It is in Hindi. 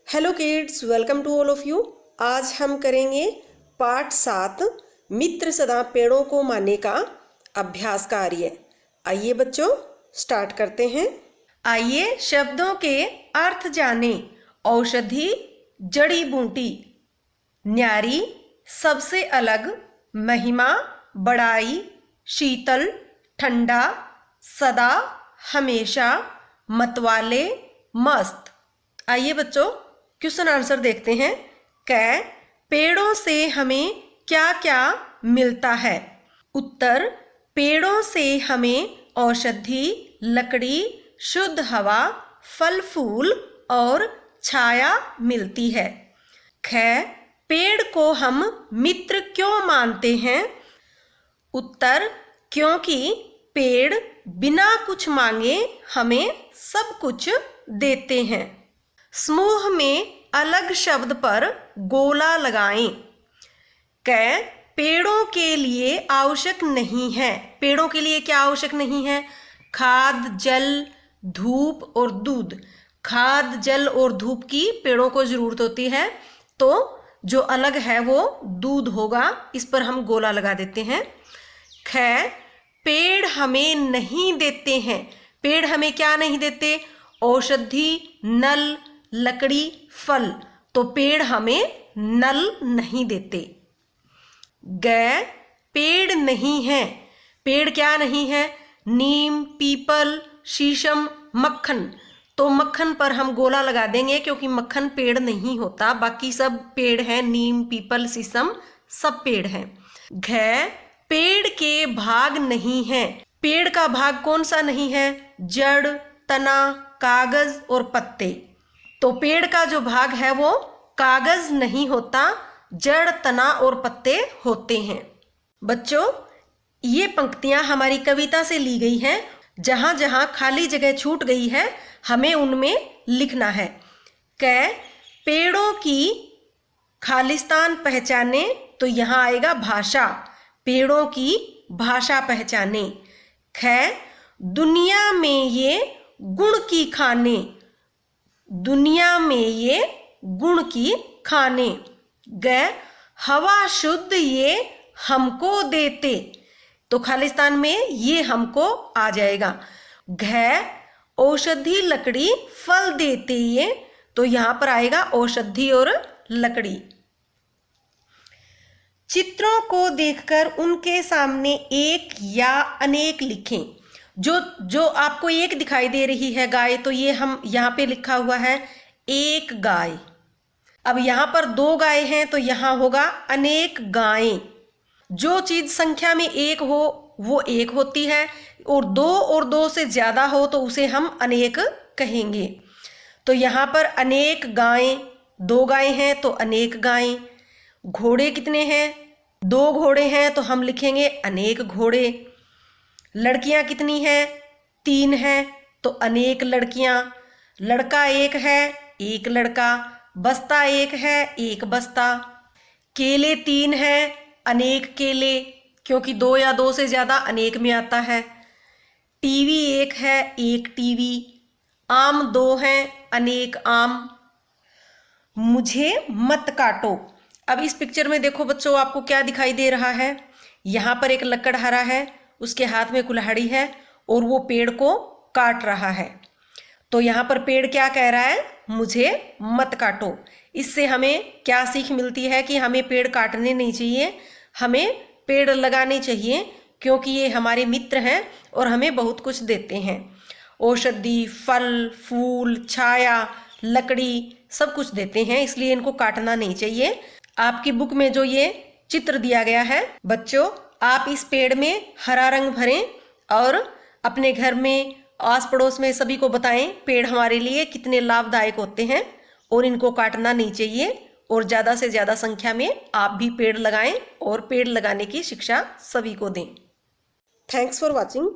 Hello kids, welcome to all of you. आज हम करेंगे पाठ 7 मित्र सदा पेड़ों को माने का अभ्यास कार्य। आइए बच्चों स्टार्ट करते हैं। आइए शब्दों के अर्थ जाने। औषधि, जड़ी बूटी, न्यारी, सबसे अलग, महिमा, बड़ाई, शीतल, ठंडा, सदा, हमेशा, मतवाले, मस्त। आइए बच्चों क्वेश्चन आंसर देखते हैं। क पेड़ों से हमें क्या क्या मिलता है? उत्तर, पेड़ों से हमें औषधि, लकड़ी, शुद्ध हवा, फल फूल और छाया मिलती है। ख पेड़ को हम मित्र क्यों मानते हैं? उत्तर, क्योंकि पेड़ बिना कुछ मांगे हमें सब कुछ देते हैं। समूह में अलग शब्द पर गोला लगाएं। क पेड़ों के लिए आवश्यक नहीं है। पेड़ों के लिए क्या आवश्यक नहीं है? खाद, जल, धूप और दूध। खाद, जल और धूप की पेड़ों को जरूरत होती है, तो जो अलग है वो दूध होगा। इस पर हम गोला लगा देते हैं। ख पेड़ हमें नहीं देते हैं। पेड़ हमें क्या नहीं देते? औषधि, नल, लकड़ी, फल। तो पेड़ हमें नल नहीं देते। ग पेड़ नहीं है। पेड़ क्या नहीं है? नीम, पीपल, शीशम, मक्खन। तो मक्खन पर हम गोला लगा देंगे क्योंकि मक्खन पेड़ नहीं होता। बाकी सब पेड़ हैं, नीम, पीपल, शीशम सब पेड़ हैं। घ पेड़ के भाग नहीं है। पेड़ का भाग कौन सा नहीं है? जड़, तना, कागज और पत्ते। तो पेड़ का जो भाग है वो कागज नहीं होता, जड़, तना और पत्ते होते हैं। बच्चों, ये पंक्तियां हमारी कविता से ली गई हैं। जहां जहां खाली जगह छूट गई है हमें उनमें लिखना है। क पेड़ों की खालिस्तान पहचाने, तो यहाँ आएगा भाषा। पेड़ों की भाषा पहचाने। ख दुनिया में ये गुण की खाने। दुनिया में ये गुण की खाने। ग हवा शुद्ध ये हमको देते। तो खालिस्तान में ये हमको आ जाएगा। घ औषधि, लकड़ी, फल देते ये, तो यहां पर आएगा औषधि और लकड़ी। चित्रों को देखकर उनके सामने एक या अनेक लिखें। जो आपको एक दिखाई दे रही है गाय, तो ये हम यहाँ पे लिखा हुआ है एक गाय। अब यहाँ पर 2 गाय हैं तो यहाँ होगा अनेक गायें। जो चीज संख्या में एक हो वो एक होती है, और 2 से ज्यादा हो तो उसे हम अनेक कहेंगे। तो यहाँ पर अनेक गायें, 2 गाय हैं तो अनेक गायें। घोड़े कितने हैं? 2 घोड़े हैं तो हम लिखेंगे अनेक घोड़े। लड़कियां कितनी हैं? 3 हैं तो अनेक लड़कियां। लड़का एक है, एक लड़का। बस्ता एक है, एक बस्ता। केले 3 हैं, अनेक केले, क्योंकि 2 या 2 से ज्यादा अनेक में आता है। टीवी एक है, एक टीवी। आम 2 हैं, अनेक आम। मुझे मत काटो। अब इस पिक्चर में देखो बच्चों, आपको क्या दिखाई दे रहा है? यहाँ पर एक लकड़हारा है, उसके हाथ में कुल्हाड़ी है और वो पेड़ को काट रहा है। तो यहाँ पर पेड़ क्या कह रहा है? मुझे मत काटो। इससे हमें क्या सीख मिलती है कि हमें पेड़ काटने नहीं चाहिए, हमें पेड़ लगाने चाहिए, क्योंकि ये हमारे मित्र हैं और हमें बहुत कुछ देते हैं। औषधि, फल, फूल, छाया, लकड़ी सब कुछ देते हैं, इसलिए इनको काटना नहीं चाहिए। आपकी बुक में जो ये चित्र दिया गया है बच्चों, आप इस पेड़ में हरा रंग भरें और अपने घर में, आस पड़ोस में सभी को बताएं पेड़ हमारे लिए कितने लाभदायक होते हैं और इनको काटना नहीं चाहिए। और ज़्यादा से ज़्यादा संख्या में आप भी पेड़ लगाएं और पेड़ लगाने की शिक्षा सभी को दें। Thanks for watching.